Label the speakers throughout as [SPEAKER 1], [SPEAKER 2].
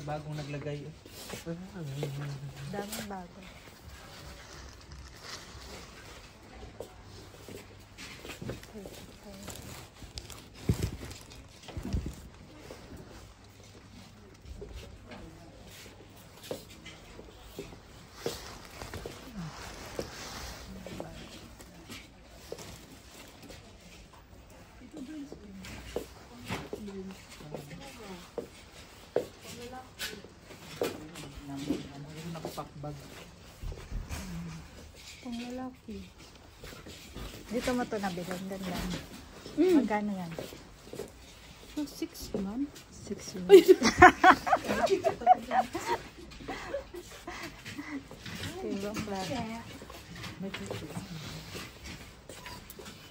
[SPEAKER 1] bagong naglagay.
[SPEAKER 2] Daming bago.
[SPEAKER 1] Nakapakbag.
[SPEAKER 2] Pang lalaki. Dito mo ito nabilang. Ganda. Magkano yan?
[SPEAKER 3] So, 6 man?
[SPEAKER 2] 6 yun. Ibang klase.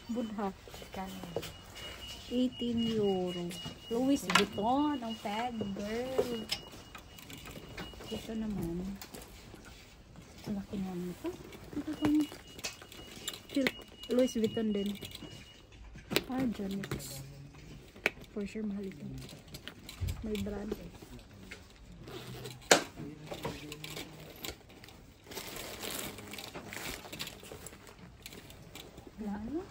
[SPEAKER 3] Budha.
[SPEAKER 2] Magkano yan?
[SPEAKER 3] 18 euro. Louis Vuitton. Ang peg, girl. Ito naman. Laki naman ito. Ito pang Louis Vuitton din. Janix. For sure, mahal ito. May brand. Ano?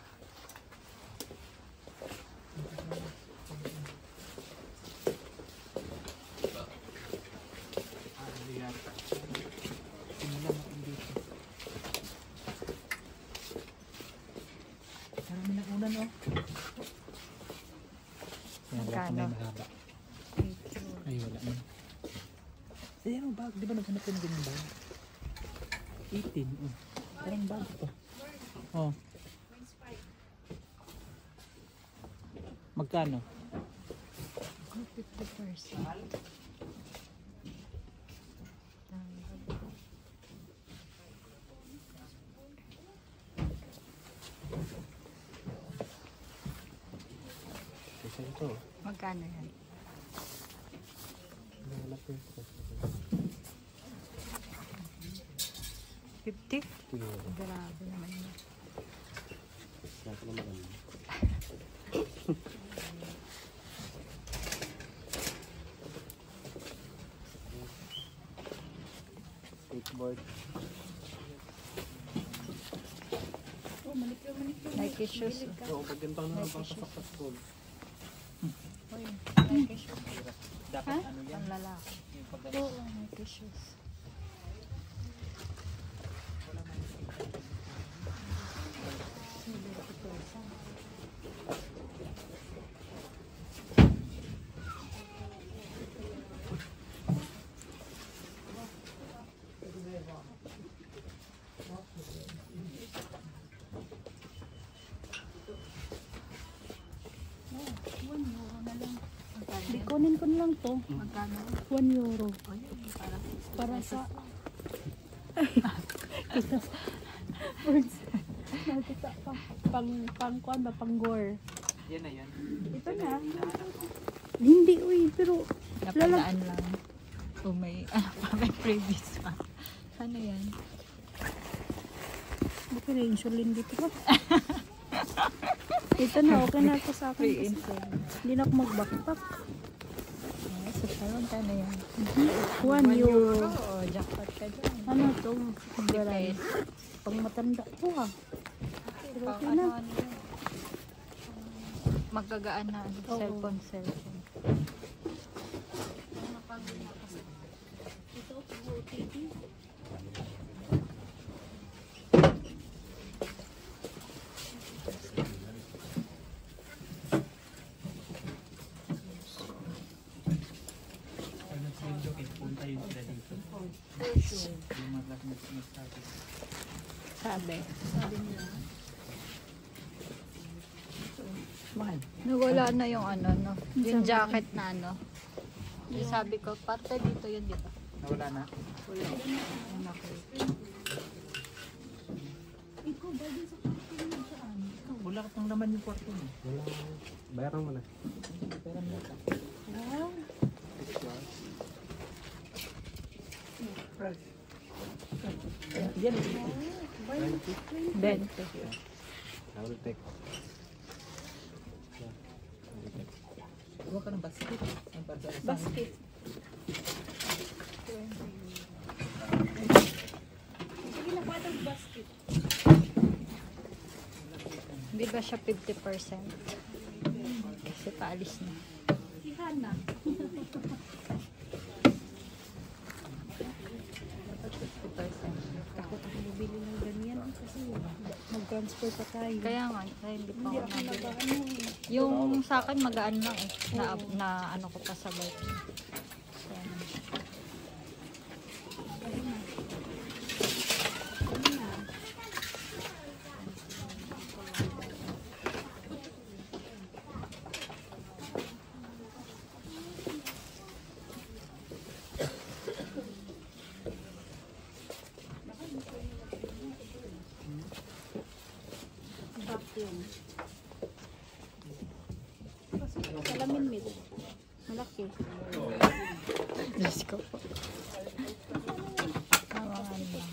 [SPEAKER 1] Marami na unan, oh.
[SPEAKER 2] Magkano?
[SPEAKER 1] Ay, wala na. Eh, ano bag? Di ba naghanap ka ng ganyan bag? 18, oh. Parang bag ito. Oh. Magkano?
[SPEAKER 2] 50%.
[SPEAKER 1] Kasi ito.
[SPEAKER 2] Magkano yan?
[SPEAKER 1] Wala po ito.
[SPEAKER 2] 50?
[SPEAKER 1] Ito.
[SPEAKER 2] Grabe naman yun.
[SPEAKER 1] Lahat na maganda. Skateboard.
[SPEAKER 3] Oh, manikyo.
[SPEAKER 2] Nike shoes.
[SPEAKER 1] Oo, pagkantang na napasok sa school.
[SPEAKER 2] Uy, Nike shoes.
[SPEAKER 1] Dapat ano yan?
[SPEAKER 2] Ang lalaki.
[SPEAKER 1] Yung pagkantang.
[SPEAKER 2] Oo, Nike shoes.
[SPEAKER 3] Di kunin ko na lang to.
[SPEAKER 2] Magkano?
[SPEAKER 3] 1 euro.
[SPEAKER 2] Para sa...
[SPEAKER 3] Nakita pa. Pang kuan ba? Pang gore.
[SPEAKER 1] Yan na yan.
[SPEAKER 3] Ito na. Hindi, uy. Pero
[SPEAKER 2] Napadaan lang. O may, may previous pa. Ano yan?
[SPEAKER 3] okay na insulin dito ba? Ito na, okay na ako sa akin.
[SPEAKER 2] Free
[SPEAKER 3] Kasi
[SPEAKER 2] insulin.
[SPEAKER 3] hindi na ako mag-backpack.
[SPEAKER 2] Ay, sa salon, kano yan?
[SPEAKER 3] 1 euro.
[SPEAKER 2] Oh, jackpot ka dyan.
[SPEAKER 3] Ano to?
[SPEAKER 2] Depende.
[SPEAKER 3] Pang matanda to ha. Pero
[SPEAKER 2] Pang
[SPEAKER 3] okay na.
[SPEAKER 2] ano yan. Magagaan na ano,
[SPEAKER 3] Oo.
[SPEAKER 2] cellphone.
[SPEAKER 3] Ito, OTP.
[SPEAKER 1] Ano sa window, punta yun sila dito. Yung mga classmates nagsabi.
[SPEAKER 2] Sabi.
[SPEAKER 3] Sabi nila.
[SPEAKER 1] Mahal.
[SPEAKER 2] Nawala na yung ano, no? Yung jacket na ano. Yung sabi ko, parte dito yun, di ba?
[SPEAKER 1] Nawala na.
[SPEAKER 2] Wala. Yung nakita.
[SPEAKER 3] Ikaw, bagay sa kwarto mo saan?
[SPEAKER 1] Wala ka pang naman yung kwarto mo.
[SPEAKER 4] Wala. Bayaran mo na.
[SPEAKER 1] Pero mo ka.
[SPEAKER 3] Wow.
[SPEAKER 1] Yan.
[SPEAKER 2] 20.
[SPEAKER 4] I will take.
[SPEAKER 1] Huwag ka ng basket. Ang para sa
[SPEAKER 3] Basket.
[SPEAKER 2] Talaga siya 50%. Kasi paalis na.
[SPEAKER 3] Hana.
[SPEAKER 2] Dapat 50%.
[SPEAKER 3] Takot ako mabili ng ganyan kasi mag-transfer pa tayo.
[SPEAKER 2] Kaya nga, kaya hindi pa
[SPEAKER 3] Hindi
[SPEAKER 2] ako
[SPEAKER 3] ako
[SPEAKER 2] nabili.
[SPEAKER 3] nag-ano eh.
[SPEAKER 2] Yung sa akin magaan lang eh. Na ano ko pa sa bike. So,
[SPEAKER 3] Vacuum. Salamin mit. Malaki.
[SPEAKER 2] Diyos ko po. Tawangan lang.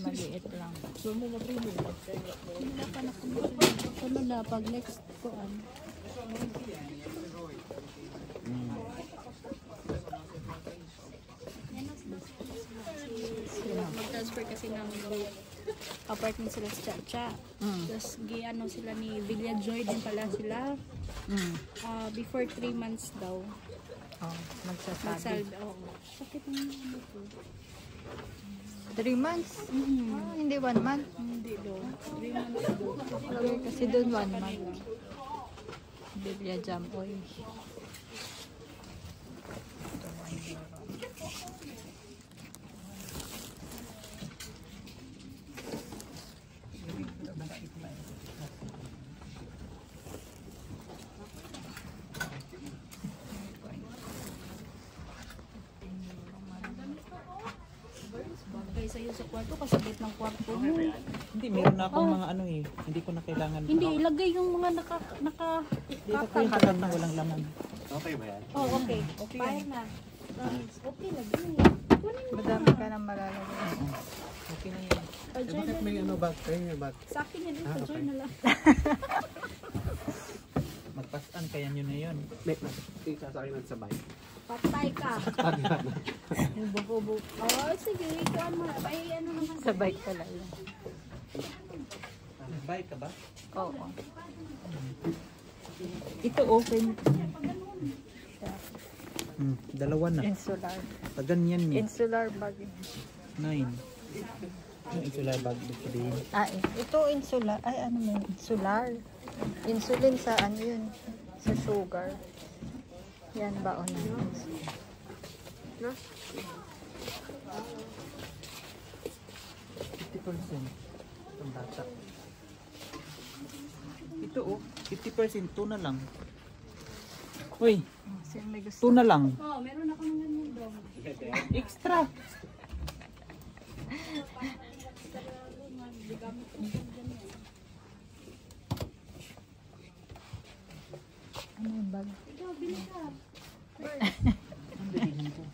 [SPEAKER 2] Maliit lang.
[SPEAKER 3] So mo mabili. Wala pa na kung ano na pag next ko mag-transfer kasi ng apartment sila sa Chacha. Tapos ano sila ni Villa Joy din pala sila. Before 3 months daw.
[SPEAKER 2] Oh, nagsasabi.
[SPEAKER 3] Nagsalda. Oo. Sakit ng ano to.
[SPEAKER 2] 3 months? Hindi 1 month.
[SPEAKER 3] Hindi daw. 3 months daw.
[SPEAKER 2] Okay, kasi doon 1 month. Biblia Jam Oil.
[SPEAKER 3] Bagay sa'yo sa kwarto, kasabit ng kwarto mo.
[SPEAKER 1] Hindi, meron na akong mga ano eh. Hindi ko na kailangan.
[SPEAKER 3] Hindi, ilagay yung mga
[SPEAKER 1] Dito ko yung tagat na walang laman.
[SPEAKER 4] Okay ba yan?
[SPEAKER 3] Oh, okay. Fire na. Okay, lagay.
[SPEAKER 2] Madami ka nang malalagay.
[SPEAKER 1] Okay na yan.
[SPEAKER 4] Bakit may ano bag? Kayo may bag.
[SPEAKER 3] Sa akin yan, pa-joy na lang.
[SPEAKER 1] Magpasan, kaya nyo na yun.
[SPEAKER 4] May isasakinan sa bike.
[SPEAKER 3] Patay ka. Hubo-hubo. Oh, sige. Kuhan mo. Ay, ano naman.
[SPEAKER 2] Sa bike pala yun.
[SPEAKER 1] Bye ka ba?
[SPEAKER 2] Oo.
[SPEAKER 1] Ito open. Dalawa na.
[SPEAKER 2] Insular.
[SPEAKER 1] Ganyan niya.
[SPEAKER 2] Insular bag.
[SPEAKER 1] 9. Yung insular bag dito sabihin.
[SPEAKER 2] Ito insular. Ay, ano mo? Insular. Insulin sa ano yun? Sa sugar. Yan ba o na? No?
[SPEAKER 1] 50%. Itong bata. Ito oh, 50%. 2 na lang. Uy,
[SPEAKER 2] Sino may gusto?
[SPEAKER 1] 2 na lang.
[SPEAKER 3] Oh, meron ako ng ganyan daw.
[SPEAKER 1] Extra.
[SPEAKER 2] Ano yung bag?
[SPEAKER 3] Ikaw, bili ka.
[SPEAKER 1] Ang bilhin ko.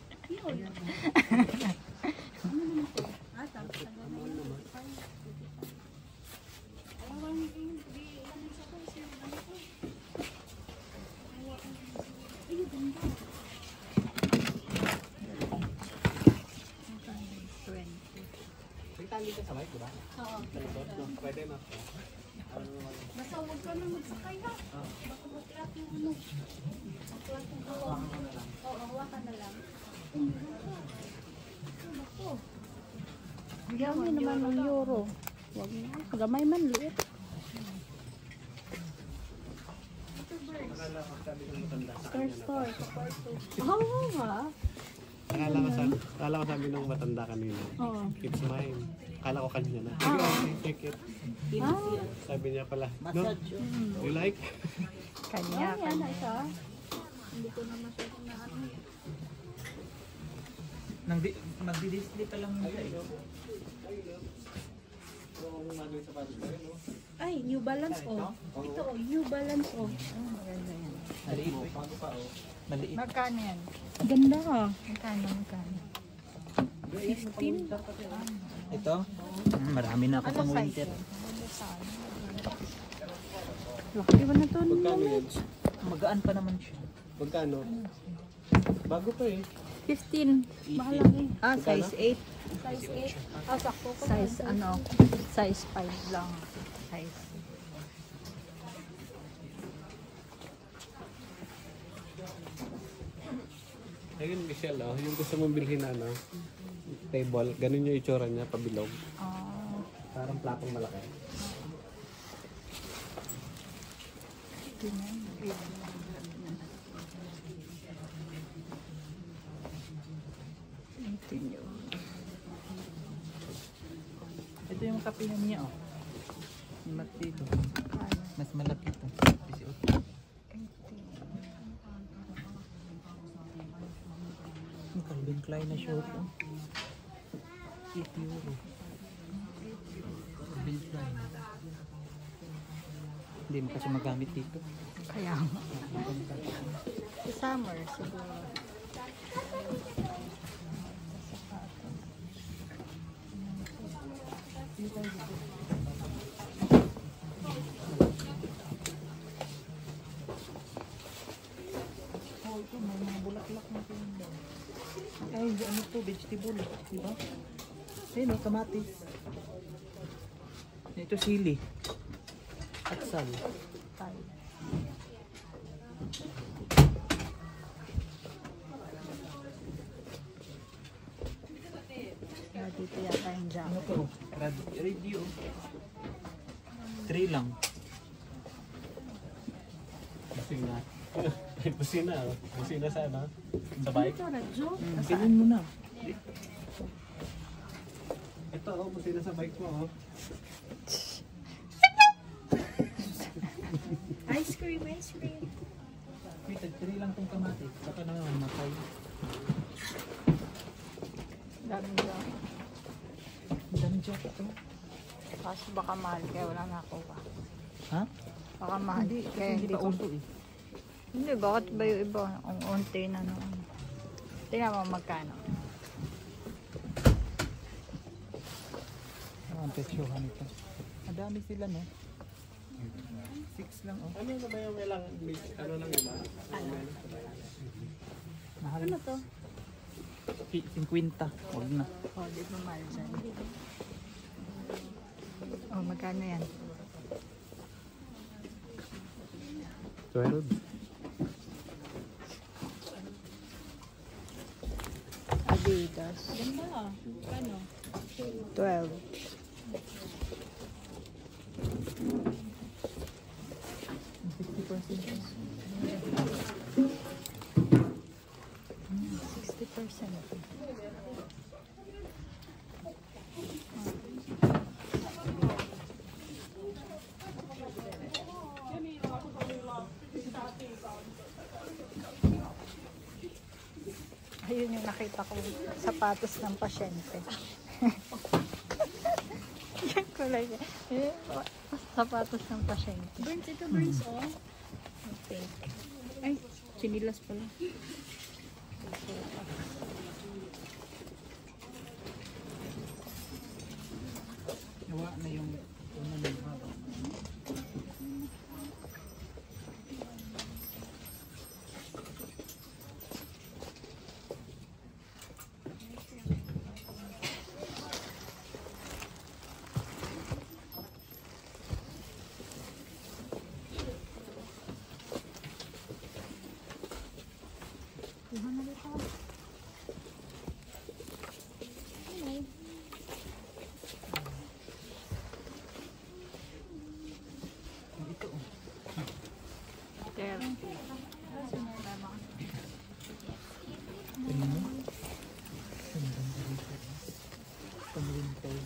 [SPEAKER 4] May tali ka sa bike, di ba?
[SPEAKER 3] Oo.
[SPEAKER 4] Pwede na.
[SPEAKER 3] Basta huwag ka na magsakay ha. Baka mag-crack yung ano. Mag-crack yung hawa. Oo, hawakan na lang. Bigyan mo naman ng euro. Huwag na. Gamay man, liit. Store. Oo nga.
[SPEAKER 4] Akala ko sabi ng matanda kanina.
[SPEAKER 3] Oo.
[SPEAKER 4] It's mine. Akala ko kanya na. Take it. Sabi niya pala, no? You like?
[SPEAKER 2] Kanya.
[SPEAKER 3] Yan na siya. Hindi ko na masyadong na ano.
[SPEAKER 1] Magdi-display pa lang siya.
[SPEAKER 3] Ay, New Balance oh. Ito oh, New Balance oh.
[SPEAKER 2] Maganda yan.
[SPEAKER 1] Maliit. Maliit.
[SPEAKER 2] Magkano yan?
[SPEAKER 3] Ganda ha.
[SPEAKER 2] Magkano?
[SPEAKER 3] 15.
[SPEAKER 1] Ito? Marami na ako
[SPEAKER 2] Ano
[SPEAKER 1] pang
[SPEAKER 2] size
[SPEAKER 1] winter.
[SPEAKER 2] yan?
[SPEAKER 3] Laki ba na to?
[SPEAKER 4] Magkano yan?
[SPEAKER 1] Magaan pa naman siya.
[SPEAKER 4] Magkano? Bago pa eh.
[SPEAKER 3] 15. Mahal lang eh.
[SPEAKER 2] Size 8.
[SPEAKER 3] Size 8. Sakto ko.
[SPEAKER 2] Size ano? Size 5 lang. Size.
[SPEAKER 4] Ayun, Michelle, oh, yung gusto mong bilhin na, ano, table, ganun yung itsura niya, pabilog.
[SPEAKER 2] Ah,
[SPEAKER 4] Parang platong malaki.
[SPEAKER 2] ganyan. Ito yun.
[SPEAKER 1] Ito yung kape niya, oh. Yung mat dito.
[SPEAKER 2] Ano?
[SPEAKER 1] Mas malaki to. Yung Calvin Klein na short, oh. 8 euro. Calvin Klein. Hindi mo kasi magamit dito.
[SPEAKER 2] Kaya nga. Sa summer siguro.
[SPEAKER 1] Oh, ito may mga bulaklak na tinda. Ay, ano to, vegetable, di ba? Ayun, oh, kamatis. Ito sili. Atsal.
[SPEAKER 2] Ay. Dito yata yung
[SPEAKER 1] Ano
[SPEAKER 2] jacket.
[SPEAKER 1] to? Radio. 3 lang.
[SPEAKER 4] Busina. Ay, busina, oh. Busina sa, ano, sa bike.
[SPEAKER 3] Ito, radyo.
[SPEAKER 1] Pilin mo na.
[SPEAKER 4] Ito, oh, busina sa bike mo, oh.
[SPEAKER 3] Ice cream, ice cream.
[SPEAKER 1] Wait, 3 lang tong kamatis. Baka naman matay.
[SPEAKER 2] Dami jacket.
[SPEAKER 1] Ang dami jacket to.
[SPEAKER 2] Kaso baka mahal kaya wala nakuha.
[SPEAKER 1] Ha?
[SPEAKER 2] Baka mahal kaya
[SPEAKER 1] Hindi
[SPEAKER 2] hindi
[SPEAKER 1] pa
[SPEAKER 2] ko.
[SPEAKER 1] uso eh.
[SPEAKER 2] Hindi, bakit ba yung iba? Ang unti na noon. Tingnan mo magkano.
[SPEAKER 1] Ang petsuhan ito. Madami sila, no? 6 lang, oh.
[SPEAKER 4] Ano na ba yung kailangan? Ano lang iba?
[SPEAKER 1] Mahal.
[SPEAKER 3] Ano to?
[SPEAKER 1] 50. Huwag na.
[SPEAKER 2] Oh, di ba mahal dyan? Oh, magkano yan?
[SPEAKER 4] 12.
[SPEAKER 2] Adidas.
[SPEAKER 3] Ganda ah. Ano?
[SPEAKER 2] 12.
[SPEAKER 1] Ang 50%.
[SPEAKER 2] 60%. Ayun yung nakita ko, sapatos ng pasyente. Yung kulay niya. Yung sapatos ng pasyente.
[SPEAKER 3] Burns, ito burns oh.
[SPEAKER 2] Pink.
[SPEAKER 3] Ay, sinilas pala.
[SPEAKER 1] Nawa na yung ano na yung ito, oh.
[SPEAKER 2] There.
[SPEAKER 1] Tingnan mo. Ang ganda rito. Pang-winter.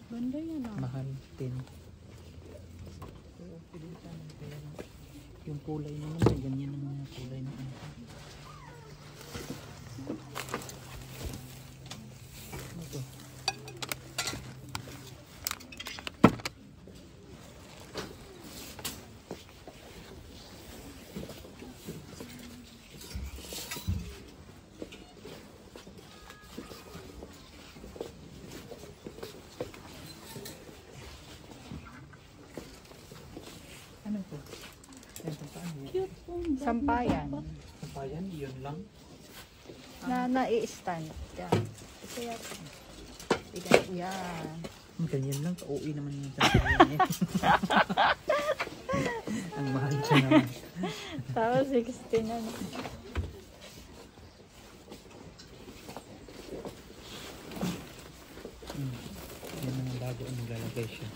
[SPEAKER 3] Ganda yan ah.
[SPEAKER 1] Mahal 10. Pero pili ka ng pera. Yung kulay naman, may ganyan ang mga kulay na ano. Ano to? Ano to? Yan, saan yun?
[SPEAKER 3] Cute po.
[SPEAKER 2] Sampayan.
[SPEAKER 1] Sampayan, yun lang.
[SPEAKER 2] Na nai-stand. Yan. Ito yan. Tignan. Yan.
[SPEAKER 1] Ganyan lang, pauwi naman yung sampayan niya. Ang mahal siya naman.
[SPEAKER 2] Tapos 16 na.
[SPEAKER 1] Yan ang bago ang maglalagay siya.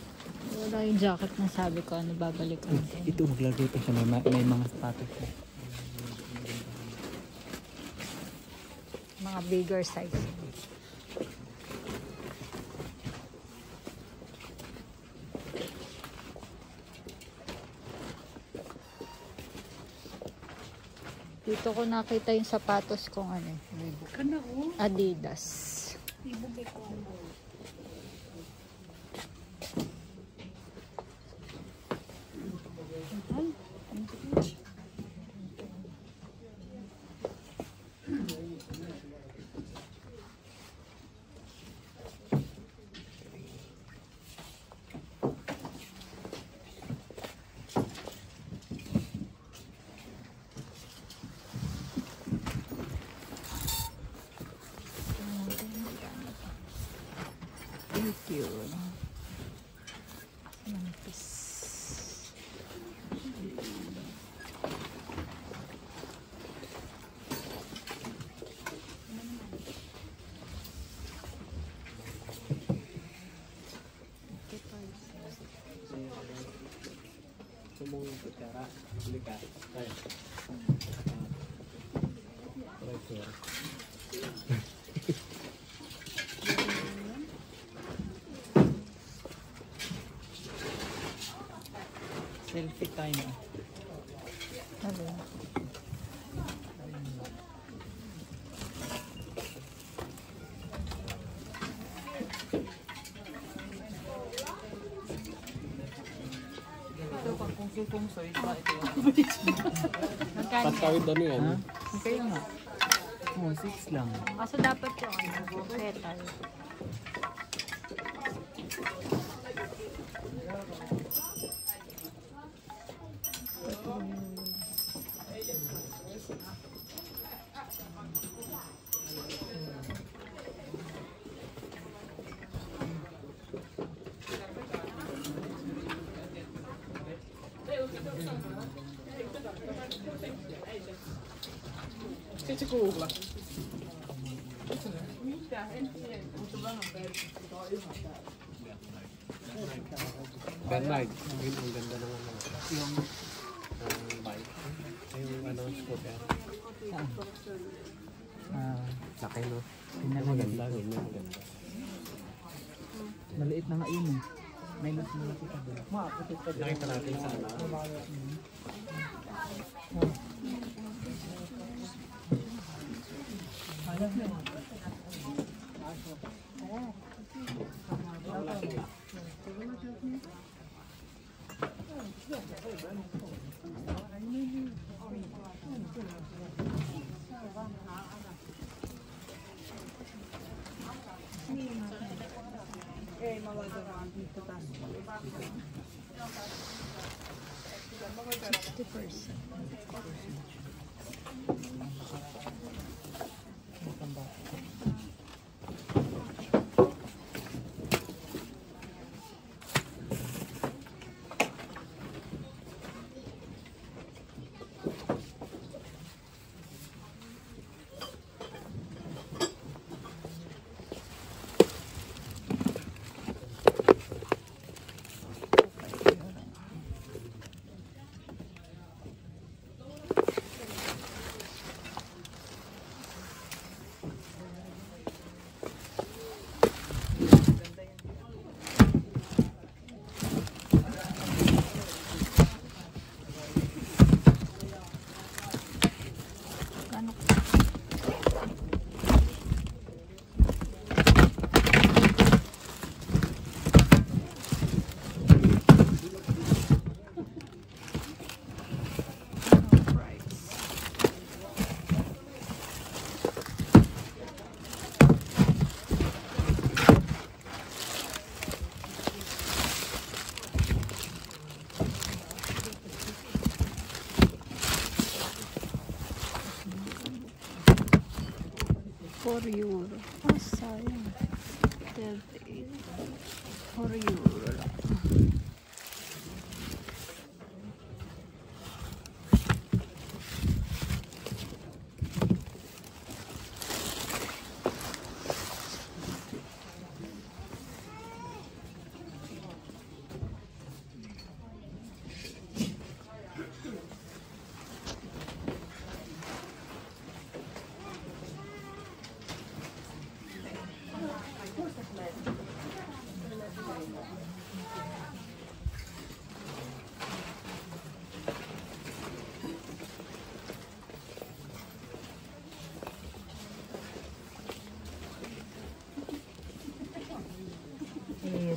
[SPEAKER 2] Wala yung jacket na sabi ko, ano babalikan ko.
[SPEAKER 1] Ito maglalagay pa siya. May mga sapatos siya.
[SPEAKER 2] Mga bigger size. Dito ko nakita yung sapatos kong ano, Adidas.
[SPEAKER 3] Ibugay ko ano.
[SPEAKER 2] Thank you. Manipis.
[SPEAKER 4] Sumong kutsara. Bili ka. Ay.
[SPEAKER 1] Selfie time.
[SPEAKER 2] Ano?
[SPEAKER 1] Ito pang kung soy pa ito yung
[SPEAKER 4] Pantawid ano yan?
[SPEAKER 1] ha? Kaya nga. Oh, 6 lang.
[SPEAKER 2] Kaso dapat yung ano, petal.
[SPEAKER 4] Bernard. Yun ang ganda naman ng
[SPEAKER 1] Yung
[SPEAKER 4] bike. Yung ano, scooter. Laki no? Maganda. Ganyan maganda.
[SPEAKER 1] maliit na nga yun eh. May mas malaki ka doon.
[SPEAKER 4] Nakita natin sa ano.
[SPEAKER 2] €4. Ah, sayang. 38. €4 lang.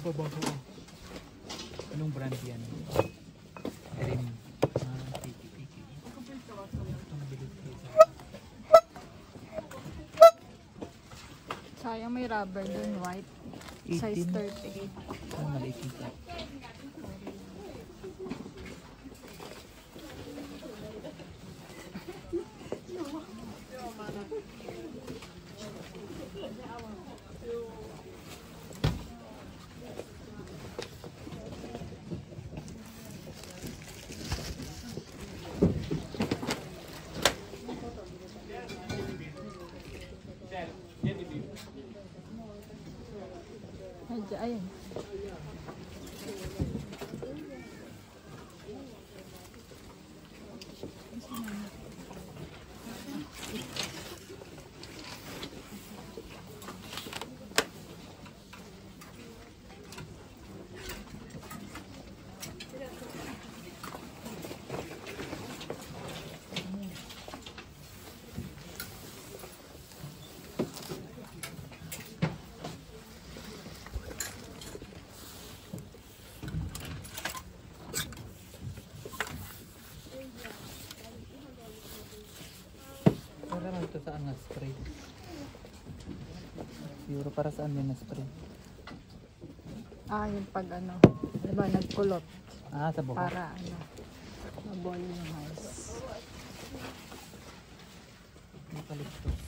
[SPEAKER 1] pabaho. Anong brand yan? Rim. Tiki. Ito nabili ko sa...
[SPEAKER 2] Sayang may rubber dun, white. Size 38.
[SPEAKER 1] Ano maliit yung cup?
[SPEAKER 2] Ayun.
[SPEAKER 1] Para naman ito saan na spray. Euro para saan yun na spray?
[SPEAKER 2] Ah, yung pag ano, diba nagkulot
[SPEAKER 1] Ah, sa buhok.
[SPEAKER 2] para ano, mabol yung house.
[SPEAKER 1] Eucalyptus.